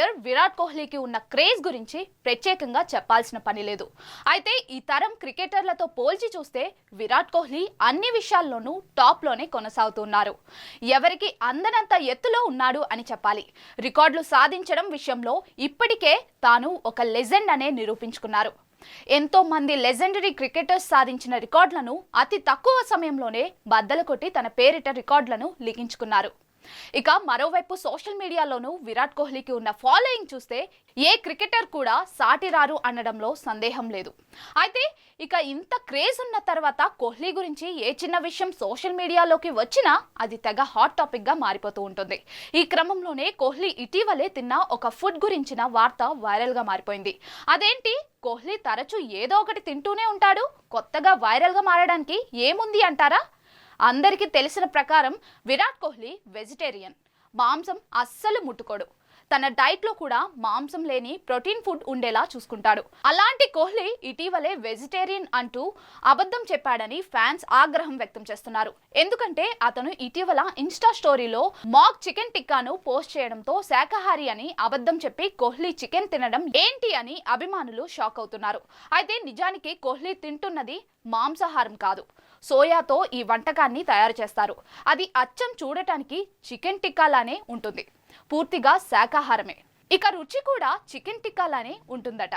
Player Virat కోహ్లీకి ఉన్న craze గురించి ప్రత్యేకంగా చెప్పాల్సిన పని లేదు. అయితే ఈ తరం క్రికెటర్లతో పోల్చి చూస్తే విరాట్ కోహ్లీ అన్ని విషయాల్లోనూ టాప్లోనే కొనసాగుతున్నారు. ఎవరికి అందనంత ఎత్తులో ఉన్నాడు అని చెప్పాలి. రికార్డులు సాధించడం విషయంలో ఇప్పటికే తాను ఒక లెజెండ్ అనే నిరూపించుకున్నారు. ఎంతో మంది లెజెండరీ క్రికెటర్స్ సాధించిన రికార్డులను అతి తక్కువ సమయంలోనే బద్దలు కొట్టి తన పేరిట రికార్డులను లిఖించుకున్నారు. ఇక మరోవైపు సోషల్ మీడియాలోనూ విరాట్ కోహ్లీకి ఉన్న ఫాలోయింగ్ చూస్తే ఏ క్రికెటర్ కూడా సాటి రారు అనడంలో సందేహం లేదు. అయితే ఇక ఇంత క్రేజ్ ఉన్న తర్వాత కోహ్లీ గురించి ఏ చిన్న విషయం సోషల్ మీడియాలోకి వచ్చినా అది తెగ హాట్ టాపిక్ గా మారిపోతూ ఉంటుంది. ఈ క్రమంలోనే కోహ్లీ ఇటీవలే తిన్న ఒక ఫుడ్ గురించిన వార్త వైరల్ గా మారిపోయింది. అదేంటి, కోహ్లీ తరచూ ఏదో ఒకటి తింటూనే ఉంటాడు, కొత్తగా వైరల్ గా మారడానికి ఏముంది అంటారా? అందరికీ తెలిసిన ప్రకారం విరాట్ కోహ్లీ వెజిటేరియన్. మాంసం అస్సలు ముట్టుకోడు. తన డైట్లో కూడా మాంసం లేని ప్రోటీన్ ఫుడ్ ఉండేలా చూసుకుంటాడు. అలాంటి కోహ్లీ ఇటీవలే వెజిటేరియన్ అంటూ అబద్ధం చెప్పాడని ఫ్యాన్స్ ఆగ్రహం వ్యక్తం చేస్తున్నారు. ఎందుకంటే అతను ఇటీవల ఇన్స్టా స్టోరీలో మాక్ చికెన్ టిక్కాను పోస్ట్ చేయడంతో శాకాహారి అని అబద్ధం చెప్పి కోహ్లీ చికెన్ తినడం ఏంటి అని అభిమానులు షాక్ అవుతున్నారు. అయితే నిజానికి కోహ్లీ తింటున్నది మాంసాహారం కాదు, సోయాతో ఈ వంటకాన్ని తయారు చేస్తారు. అది అచ్చం చూడటానికి చికెన్ టిక్కాలానే ఉంటుంది, పూర్తిగా శాకాహారమే. ఇక రుచి కూడా చికెన్ టిక్కాలానే ఉంటుందట.